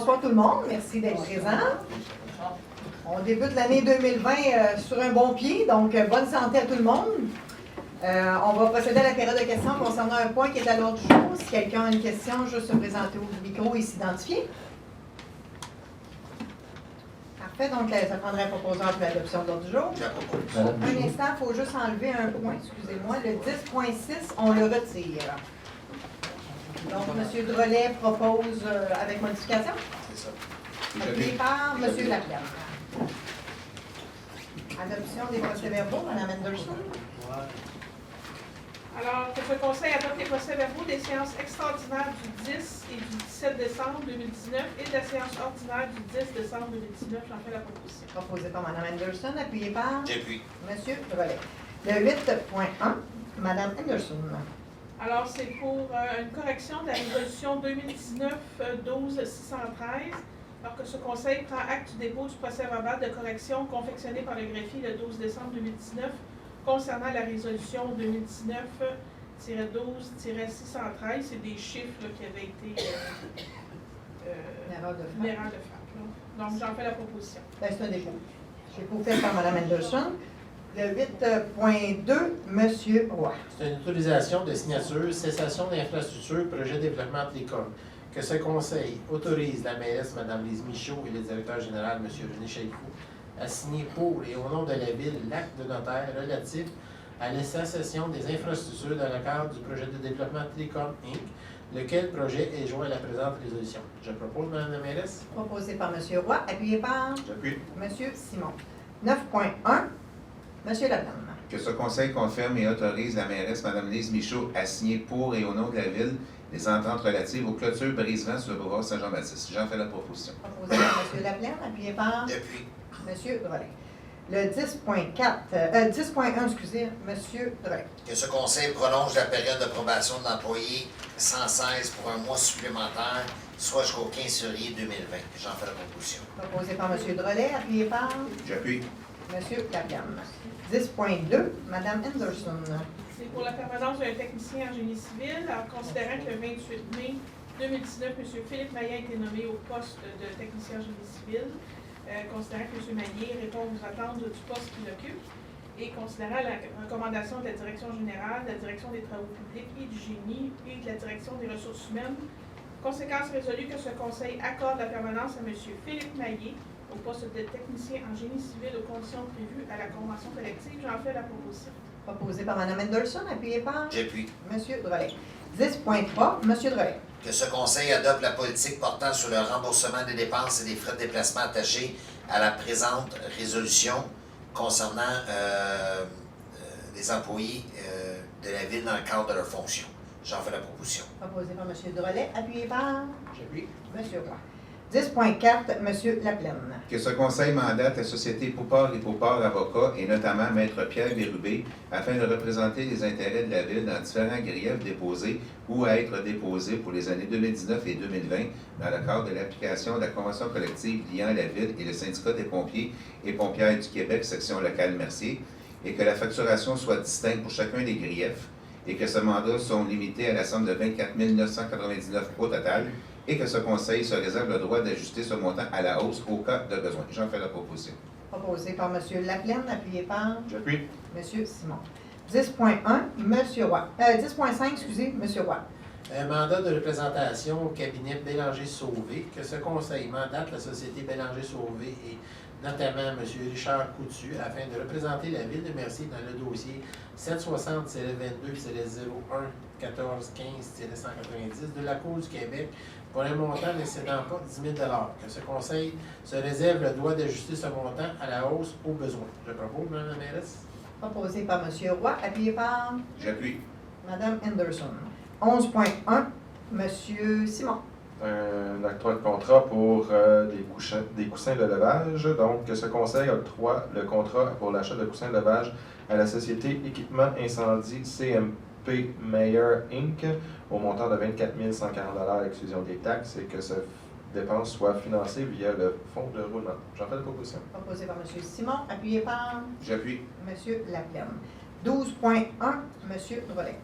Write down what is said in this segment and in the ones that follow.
bonsoir tout le monde. Merci d'être présent. On débute l'année 2020 sur un bon pied, donc bonne santé à tout le monde. On va procéder à la période de questions concernant un point qui est à l'ordre du jour. Si quelqu'un a une question, juste se présenter au micro et s'identifier. Parfait, donc ça prendrait un proposeur pour l'adoption de l'ordre du jour. Un instant, il faut juste enlever un point, excusez-moi. Le 10.6, on le retire. Donc, M. Drolet propose avec modification. C'est ça. Appuyé par M. Lapierre. Adoption des procès-verbaux, Mme Anderson. Alors, que ce Conseil adopte les procès-verbaux des séances extraordinaires du 10 et du 17 décembre 2019 et de la séance ordinaire du 10 décembre 2019. J'en fais la proposition. Proposé par Mme Anderson, appuyé par J'appuie. M. Drolet. Le 8.1, Mme Anderson. Alors, c'est pour une correction de la résolution 2019-12-613, alors que ce Conseil prend acte du dépôt du procès-verbal de correction confectionné par le greffier le 12 décembre 2019 concernant la résolution 2019-12-613. C'est des chiffres là, qui avaient été Une erreur de une erreur de frappe. Là. Donc, j'en fais la proposition. Ben, c'est un dépôt. Dépôt fait par Mme Anderson. Le 8.2, M. Roy. C'est une autorisation de signature, cessation d'infrastructure, projet de développement télécom. Que ce Conseil autorise la mairesse, Mme Lise Michaud, et le directeur général, M. René Chaifou, à signer pour et au nom de la Ville l'acte de notaire relatif à la cessation des infrastructures dans le cadre du projet de développement télécom Inc., lequel projet est joint à la présente résolution. Je propose, Mme la mairesse. Proposé par M. Roy, appuyé par J'appuie. M. Simon. 9.1, M. Laplante. Que ce Conseil confirme et autorise la mairesse, Mme Lise Michaud, à signer pour et au nom de la Ville les ententes relatives aux clôtures brisement sur le boulevard Saint-Jean-Baptiste. J'en fais la proposition. Proposé par M. Laplante, appuyé par J'appuie. M. Drolet. Le 10.1, excusez, M. Drolet. Que ce Conseil prolonge la période de probation de l'employé sans cesse pour un mois supplémentaire, soit jusqu'au 15 février 2020. J'en fais la proposition. Proposé par M. Drolet, appuyé par J'appuie. M. Laplante. 10.2, Mme Anderson. C'est pour la permanence d'un technicien en génie civil, alors considérant que le 28 mai 2019, M. Philippe Maillet a été nommé au poste de technicien en génie civil, considérant que M. Maillet répond aux attentes du poste qu'il occupe, et considérant la recommandation de la Direction générale, de la Direction des travaux publics et du génie, et de la Direction des ressources humaines, conséquence résolue que ce Conseil accorde la permanence à M. Philippe Maillet au poste de technicien en génie civil aux conditions prévues à la convention collective. J'en fais la proposition. Proposé par Mme Anderson, appuyé par J'appuie. M. Drolet. 10.3, M. Drolet. Que ce Conseil adopte la politique portant sur le remboursement des dépenses et des frais de déplacement attachés à la présente résolution concernant les employés de la Ville dans le cadre de leurs fonctions. J'en fais la proposition. Proposé par M. Drolet, appuyé par J'appuie. M. Roy. 10.4, M. Laplante. Que ce Conseil mandate la société Poupard et Poupard Avocats et notamment Maître Pierre Bérubé afin de représenter les intérêts de la Ville dans différents griefs déposés ou à être déposés pour les années 2019 et 2020 dans le cadre de l'application de la convention collective liant la Ville et le syndicat des pompiers et pompières du Québec, section locale Mercier, et que la facturation soit distincte pour chacun des griefs et que ce mandat sont limités à la somme de 24 999 au total, et que ce Conseil se réserve le droit d'ajuster ce montant à la hausse au cas de besoin. J'en fais la proposition. Proposé par M. Laplante, appuyé par J'appuie. M. Simon. 10.1, M. Roy. 10.5, excusez, M. Roy. Un mandat de représentation au cabinet Bélanger-Sauvé. Que ce Conseil mandate la société Bélanger-Sauvé et notamment M. Richard Coutu afin de représenter la Ville de Mercier dans le dossier 760-22-01-14-15-190 de la Cour du Québec pour un montant n'excédant pas 10 000 que ce Conseil se réserve le droit d'ajuster ce montant à la hausse au besoin. Je propose, Mme la mairesse. Proposé par M. Roy, appuyé par J'appuie. Mme Anderson. 11.1, M. Simon. Un octroi de contrat pour des coussins de levage. Donc, que ce Conseil octroie le contrat pour l'achat de coussins de levage à la société Équipement Incendie CMP Meyer Inc. au montant de 24 140 à l'exclusion des taxes et que cette dépense soit financée via le fonds de roulement. J'en fais la proposition. Proposé par M. Simon, appuyé par J'appuie. M. Laplante. 12.1, M. Drolet.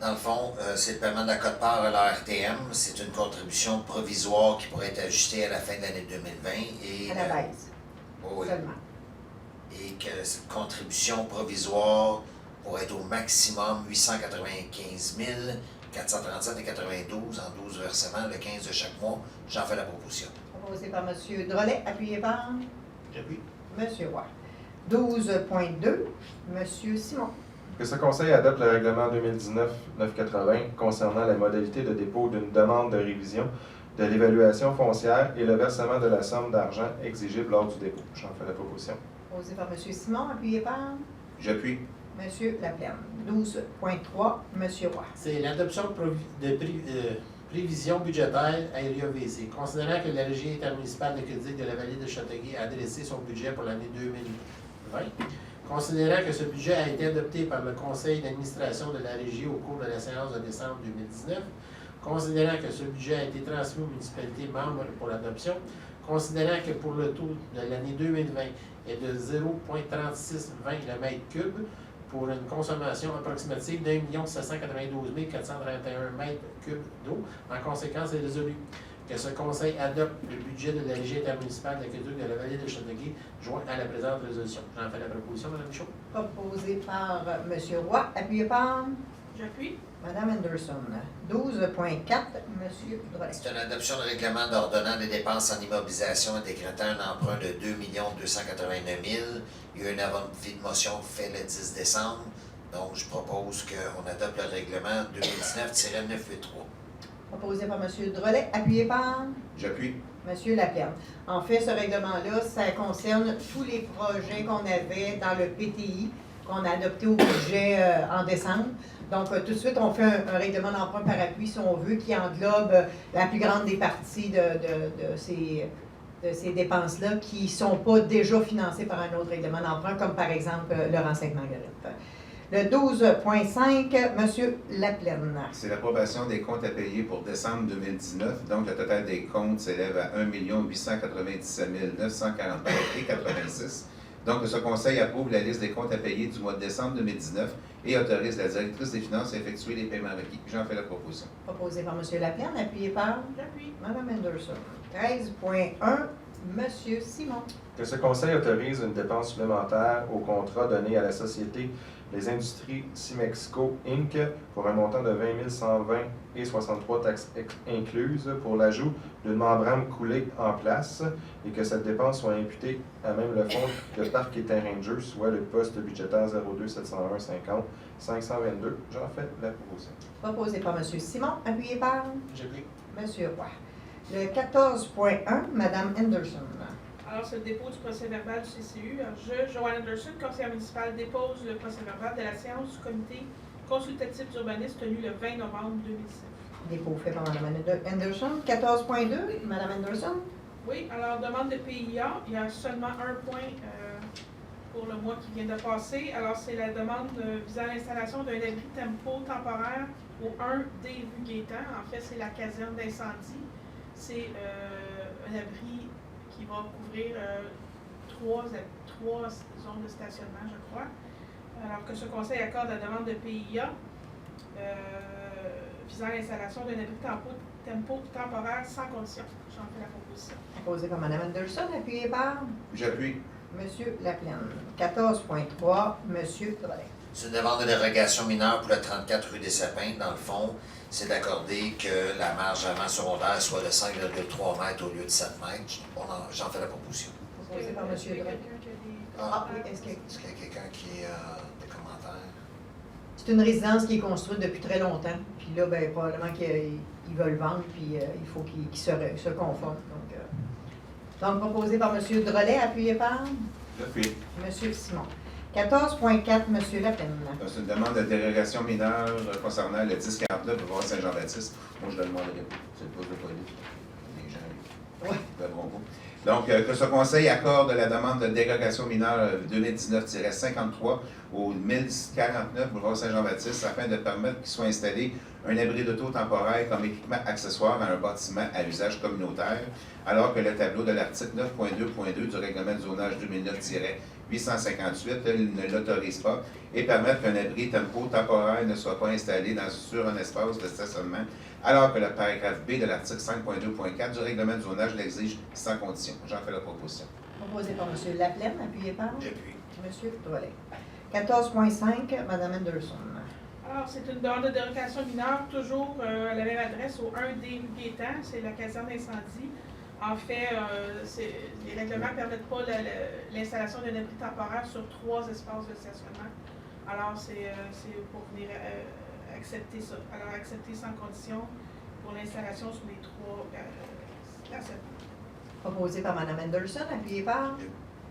Dans le fond, c'est le paiement de la quote-part à la RTM. C'est une contribution provisoire qui pourrait être ajustée à la fin de l'année 2020. Et, À la baisse, oui, seulement. et que cette contribution provisoire pourrait être au maximum 895 437,92 en 12 versements le 15 de chaque mois. J'en fais la proposition. Proposé par M. Drolet, appuyé par J'appuie. M. Roy. 12.2, M. Simon. Que ce Conseil adopte le règlement 2019-980 concernant la modalité de dépôt d'une demande de révision de l'évaluation foncière et le versement de la somme d'argent exigible lors du dépôt. J'en fais la proposition. Proposé par M. Simon, appuyé par J'appuie. M. Laplaine. 12.3, M. Roy. C'est l'adoption de prévision budgétaire à RIA-VC. Considérant que la Régie intermunicipale de Québec de la Vallée de Châteauguay a dressé son budget pour l'année 2020, considérant que ce budget a été adopté par le Conseil d'administration de la Régie au cours de la séance de décembre 2019, considérant que ce budget a été transmis aux municipalités membres pour l'adoption, considérant que pour le taux de l'année 2020 est de 0,3620 le mètre cube, pour une consommation approximative d'1 792 431 mètres cubes d'eau. En conséquence, est résolu que ce Conseil adopte le budget de la Régie intermunicipale d'aqueduc de la Vallée de Châteauguay joint à la présente résolution. J'en fais la proposition, Mme Michaud. Proposé par M. Roy, appuyé par J'appuie. Mme Anderson. 12.4, M. Drolet. C'est une adoption de règlement d'ordonnant des dépenses en immobilisation et décrétant un emprunt de 2 289 000. Il y a eu une avant de motion faite le 10 décembre. Donc, je propose qu'on adopte le règlement 2019-983. Proposé par M. Drolet, appuyé par J'appuie. M. Laplaine. En fait, ce règlement-là, ça concerne tous les projets qu'on avait dans le PTI, qu'on a adopté au budget en décembre. Donc, tout de suite, on fait un règlement d'emprunt par appui, si on veut, qui englobe la plus grande des parties de ces dépenses-là qui ne sont pas déjà financées par un autre règlement d'emprunt, comme par exemple le Sainte-Marguerite. Le 12.5, M. Laplaine. C'est l'approbation des comptes à payer pour décembre 2019. Donc, le total des comptes s'élève à 1 897 943,86. Donc, ce Conseil approuve la liste des comptes à payer du mois de décembre 2019 et autorise la directrice des finances à effectuer les paiements requis. J'en fais la proposition. Proposé par M. Laplaine, appuyé par J'appuie. Mme Anderson. 13.1, M. Simon. Que ce Conseil autorise une dépense supplémentaire au contrat donné à la Société Les Industries Simexco Inc. pour un montant de 20 120,63 taxes incluses pour l'ajout d'une membrane coulée en place et que cette dépense soit imputée à même le fonds de parc et terrain de jeu, soit le poste budgétaire 02 701 50 522. J'en fais la proposition. Proposé par M. Simon, appuyé par J'appuie. M. Roy. Le 14.1, Mme Anderson. Alors, c'est le dépôt du procès-verbal du CCU. Alors, je, Joanne Anderson, conseillère municipale, dépose le procès-verbal de la séance du comité consultatif d'urbanisme tenue le 20 novembre 2017. Dépôt fait par Mme Anderson. 14.2, Mme Anderson. Oui, alors, demande de PIA. Il y a seulement un point pour le mois qui vient de passer. Alors, c'est la demande visant l'installation d'un abri tempo temporaire au 1D rue Gaétan. En fait, c'est la caserne d'incendie. C'est un abri qui va couvrir trois zones de stationnement, je crois. Alors que ce conseil accorde la demande de PIA visant l'installation d'un abri tempo temporaire sans condition. J'en fais la proposition. Proposé par Mme Anderson, appuyé par J'appuie. M. Laplaine. 14.3, M. Drolet. C'est une demande de dérogation mineure pour le 34 rue des Sapins. Dans le fond, c'est d'accorder que la marge avant secondaire soit de 5,3 mètres au lieu de 7 mètres. J'en fais la proposition. Proposé par M. Est-ce qu'il y a Drolet. quelqu'un qui a des... Ah oui, est-ce que... Est-ce qu'il y a quelqu'un qui a des commentaires? C'est une résidence qui est construite depuis très longtemps. Puis là, ben, probablement qu'ils veulent vendre, puis il faut qu'ils se conforment. Donc, proposé par M. Drolet, appuyé par J'appuie. M. Simon. 14.4, M. Laplaine. C'est une demande de dérogation mineure concernant le 1049 boulevard Saint-Jean-Baptiste. Moi, je le demanderai pas. C'est le poste de police. Les gens Oui. ne devront pas. Donc, que ce Conseil accorde la demande de dérogation mineure 2019-53 au 1049 boulevard Saint-Jean-Baptiste afin de permettre qu'il soit installé un abri d'auto temporaire comme équipement accessoire dans un bâtiment à usage communautaire, alors que le tableau de l'article 9.2.2 du règlement de zonage 858 ne l'autorise pas et permettre qu'un abri temporaire ne soit pas installé sur un espace de stationnement, alors que le paragraphe B de l'article 5.2.4 du règlement de zonage l'exige sans condition. J'en fais la proposition. Proposé par M. Laplaine, appuyé par J'appuie. M. Drolet. 14.5, Mme Anderson. Alors, c'est une demande de dérogation mineure, toujours à la même adresse, au 1D rue Gaétan, c'est la caserne d'incendie. En fait, les règlements ne permettent pas l'installation d'un abri temporaire sur 3 espaces de stationnement. Alors, c'est pour venir accepter ça. Alors, accepter sans condition pour l'installation sur les 3 stationnements. Proposé par Mme Anderson, appuyé par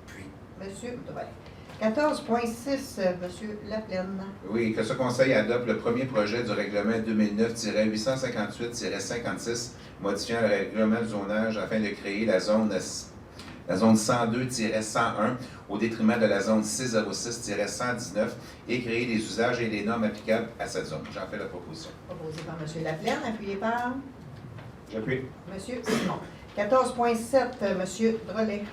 Puis, M. Drolet. 14.6, M. Laplaine. Oui, que ce Conseil adopte le premier projet du règlement 2009-858-56, modifiant le règlement de zonage afin de créer la zone 102-101 au détriment de la zone 606-119 et créer les usages et les normes applicables à cette zone. J'en fais la proposition. Proposé par M. Laplaine, appuyé par J'appuie. M. Simon. 14.7, M. Drolet.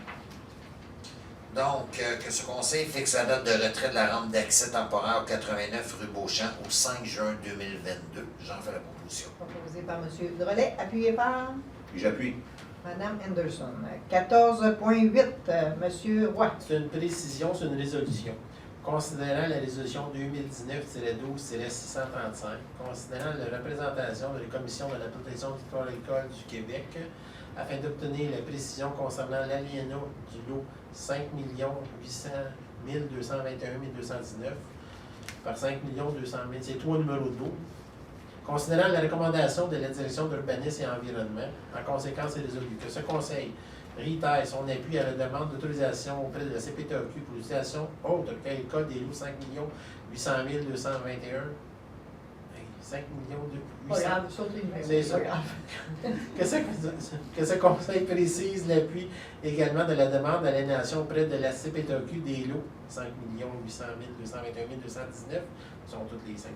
donc, que ce conseil fixe la date de retrait de la rampe d'accès temporaire au 89 rue Beauchamp au 5 juin 2022. J'en fais la proposition. Proposé par M. Drolet, appuyé par J'appuie. Mme Anderson. 14.8, M. Roy. C'est une précision, c'est une résolution. Considérant la résolution 2019-12-635, considérant la représentation de la Commission de la protection du chloralcool du Québec, afin d'obtenir la précision concernant l'alinéa du lot 5 800 221 219 par 5 200 000, c'est 3 numéros de lot. Considérant la recommandation de la Direction d'urbanisme et environnement, en conséquence, c'est résolu que ce Conseil réitère son appui à la demande d'autorisation auprès de la CPTAQ pour l'utilisation autre que le code des lots 5 800 221 5 Pas 800 grave, saute les numéros. C'est ça. Pas grave. Que ce Conseil précise l'appui également de la demande à l'aliénation auprès de la CPTAQ des lots 5 800 221 219, sont toutes les 5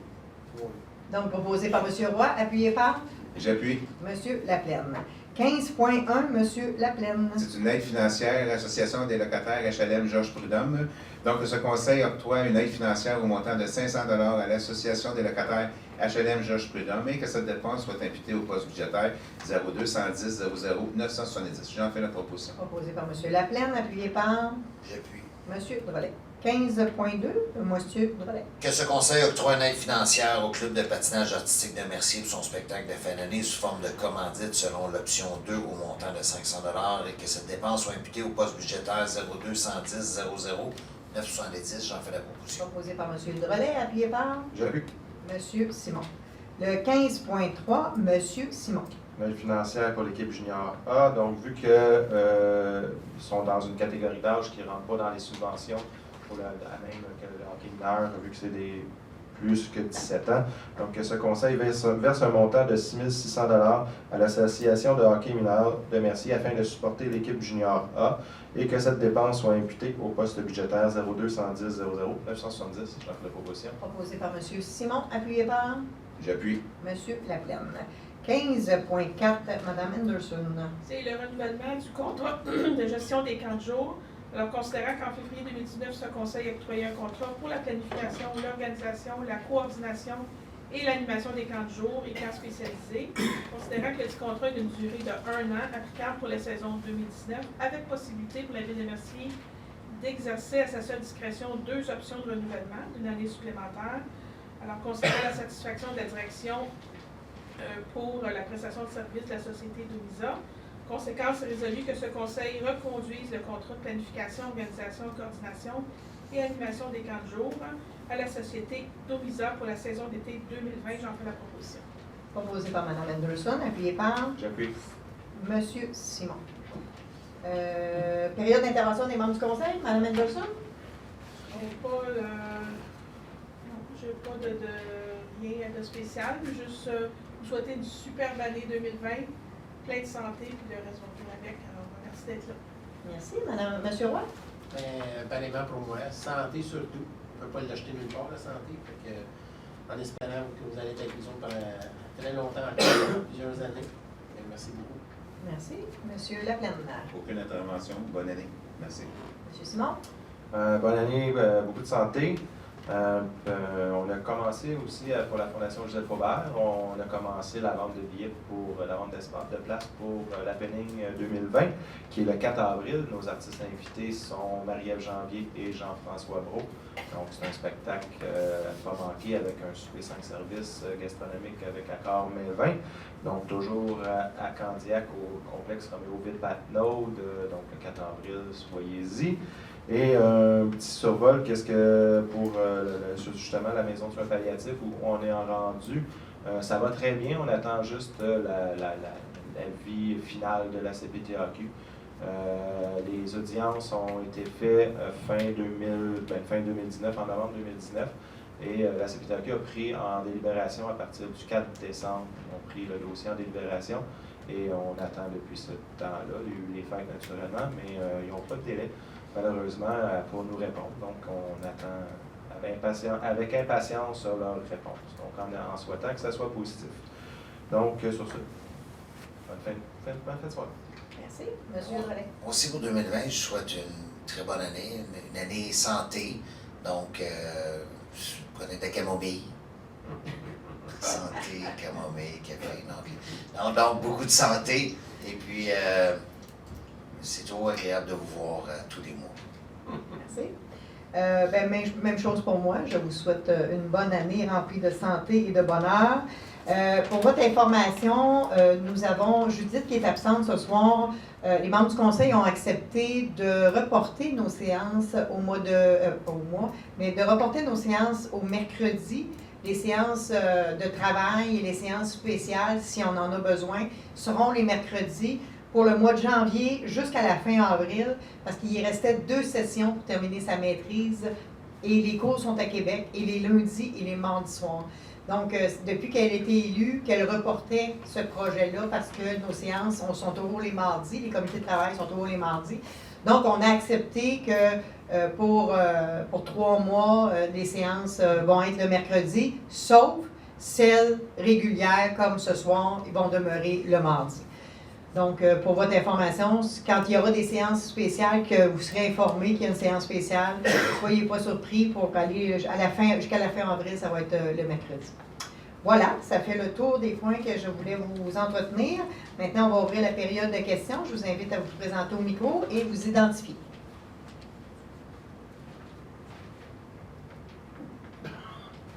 millions. Donc, proposé par M. Roy, appuyé par J'appuie. M. Laplaine. 15.1, M. Laplaine. C'est une aide financière à l'Association des locataires HLM Georges Prudhomme. Donc, ce Conseil octroie une aide financière au montant de 500 $ à l'Association des locataires HLM Georges Prudhomme et que cette dépense soit imputée au poste budgétaire 0210 00 970. J'en fais la proposition. Proposé par M. Laplaine, appuyé par J'appuie. M. Drolet. 15.2, M. Drolet. Que ce conseil octroie une aide financière au club de patinage artistique de Mercier pour son spectacle de fin d'année sous forme de commandite selon l'option 2 au montant de 500 $ et que cette dépense soit imputée au poste budgétaire 0210 00 970. J'en fais la proposition. Proposé par M. Drolet, appuyé par J'appuie. M. Simon. Le 15.3, M. Simon. Une aide financière pour l'équipe junior A. Donc, vu qu'ils sont dans une catégorie d'âge qui ne rentre pas dans les subventions, pour la même que le hockey mineur, vu que c'est des plus que 17 ans. Donc, ce conseil verse un montant de 6 600 $ à l'Association de hockey mineur de Mercier afin de supporter l'équipe junior A et que cette dépense soit imputée au poste budgétaire 0210 00 970. J'en fais la proposition. Proposé par M. Simon, appuyé par J'appuie. M. Laplaine. 15.4, Mme Anderson. C'est le renouvellement du contrat de gestion des camps de jour. Alors, considérant qu'en février 2019, ce conseil a octroyé un contrat pour la planification, l'organisation, la coordination et l'animation des camps de jour et camps spécialisés, considérant que le contrat est d'une durée de 1 an, applicable pour la saison 2019, avec possibilité pour la Ville de Mercier d'exercer à sa seule discrétion 2 options de renouvellement d'une année supplémentaire. Alors, considérant la satisfaction de la direction pour la prestation de services de la société Domisa, conséquence résolue que ce conseil reconduise le contrat de planification, organisation, coordination et animation des camps de jour à la société Domisa pour la saison d'été 2020. J'en fais la proposition. Proposé par Mme Anderson, appuyé par J'appuie. M. Simon. Période d'intervention des membres du conseil, Mme Anderson? Je n'ai pas de rien de spécial, juste vous souhaiter une superbe année 2020. Plein de santé, puis le reste va venir avec. Alors, merci d'être là. Merci. Madame, M. Roy? Pareillement pour moi, santé surtout. On ne peut pas l'acheter nulle part, la santé. Fait que, en espérant que vous allez être avec nous autres pendant très longtemps, encore, plusieurs années. Et merci beaucoup. Merci. M. Laplaine. Aucune intervention. Bonne année. Merci. M. Simon? Bonne année, beaucoup de santé. On a commencé aussi pour la Fondation Gisèle Faubert, on a commencé la vente de billets pour la vente de place pour l'Happening 2020, qui est le 4 avril. Nos artistes invités sont Marie-Ève Janvier et Jean-François Brault. Donc, c'est un spectacle à ne pas manquer avec un souper 5 services gastronomique avec accord mai 20. Donc, toujours à Candiac, au complexe Roméo Ville-Patnaud, donc le 4 avril, soyez-y. Et un petit survol, qu'est-ce que pour justement la maison de soins palliatifs où on est en rendu, ça va très bien, on attend juste la vie finale de la CPTAQ. Les audiences ont été faites fin 2019, en novembre 2019, et la CPTAQ a pris en délibération à partir du 4 décembre, ils ont pris le dossier en délibération, et on attend depuis ce temps-là, il y a eu les fêtes naturellement, mais ils n'ont pas de délai, malheureusement, pour nous répondre. Donc, on attend avec impatience leur réponse, donc en souhaitant que ça soit positif. Donc, sur ce, bonne fin de soirée. Merci. Monsieur Drolet. Aussi pour 2020, je souhaite une très bonne année, une année santé. Donc, prenez de la camomille. Santé, camomille, café. Donc, beaucoup de santé. Et puis, c'est toujours agréable de vous voir tous les mois. Merci. Même chose pour moi. Je vous souhaite une bonne année remplie de santé et de bonheur. Pour votre information, nous avons Judith qui est absente ce soir. Les membres du conseil ont accepté de reporter nos séances de reporter nos séances au mercredi. Les séances de travail et les séances spéciales, si on en a besoin, seront les mercredis pour le mois de janvier jusqu'à la fin avril, parce qu'il y restait 2 sessions pour terminer sa maîtrise et les cours sont à Québec et les lundis et les mardis soirs. Donc, depuis qu'elle a été élue, qu'elle reportait ce projet-là parce que nos séances sont toujours les mardis, les comités de travail sont toujours les mardis. Donc, on a accepté que pour 3 mois, les séances vont être le mercredi, sauf celles régulières comme ce soir, ils vont demeurer le mardi. Donc, pour votre information, quand il y aura des séances spéciales, que vous serez informés qu'il y a une séance spéciale, ne soyez pas surpris pour aller jusqu'à la fin avril, ça va être le mercredi. Voilà, ça fait le tour des points que je voulais vous entretenir. Maintenant, on va ouvrir la période de questions. Je vous invite à vous présenter au micro et vous identifier.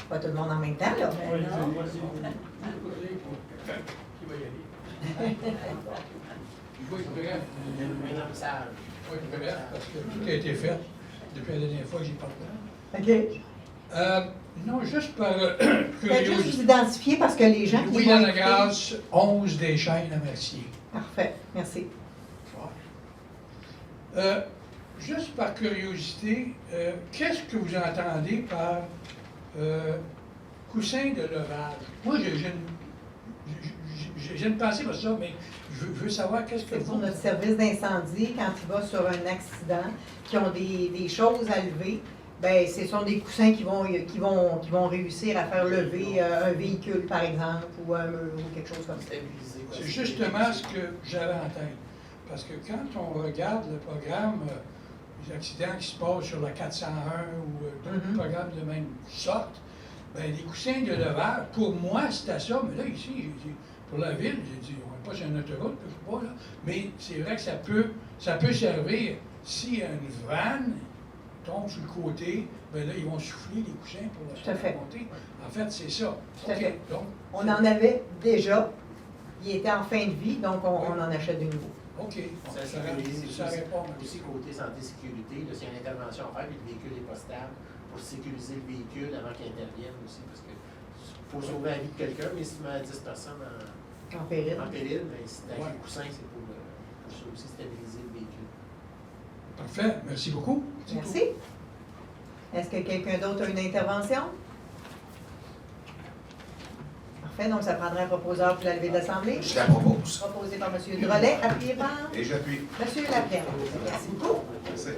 Pas tout le monde en même temps, là. Qui va y aller? Je vais être bref. Je vais être bref parce que tout a été fait depuis la dernière fois que j'ai parlé. OK. Non, juste par Faites juste vous identifier parce que les gens qui Louis vont Lanagrasse, 11 des Chênes à Mercier. Parfait, merci. Juste par curiosité, qu'est-ce que vous entendez par coussin de levage? Moi, j'ai une pensée pour ça, mais je veux savoir qu'est-ce que C'est pour vous... notre service d'incendie, quand il va sur un accident, qui ont des choses à lever, bien, ce sont des coussins qui vont réussir à faire lever un véhicule, par exemple, ou un mur, ou quelque chose comme ça. C'est justement ce que j'avais en tête. Parce que quand on regarde le programme, les accidents qui se passent sur la 401 ou d'autres programmes de même sorte, bien, les coussins de levage, pour moi, c'était ça. Mais là, ici, j'ai dit, pour la ville, j'ai dit, on n'est pas sur une autoroute, je sais pas, là. Mais c'est vrai que ça peut servir si une vanne tombe sur le côté, bien là, ils vont souffler les coussins pour la faire monter. En fait, c'est ça. Tout à fait. Donc, On en avait déjà. Il était en fin de vie, donc on en achète de nouveau. OK. Ça répond. aussi côté santé-sécurité, s'il y a une intervention à faire, puis le véhicule n'est pas stable, pour sécuriser le véhicule avant qu'il intervienne aussi, parce que faut sauver la vie de quelqu'un, mais si tu mets 10 personnes En péril. mais si tu as un coussin, c'est pour ça aussi stabiliser le véhicule. Parfait. Merci beaucoup. Merci. Est-ce que quelqu'un d'autre a une intervention? Parfait, donc ça prendrait un proposeur pour la levée de l'Assemblée. Je la propose. Proposé par M. Drolet, appuyé par Et j'appuie. M. Lapierre. Merci beaucoup. Merci.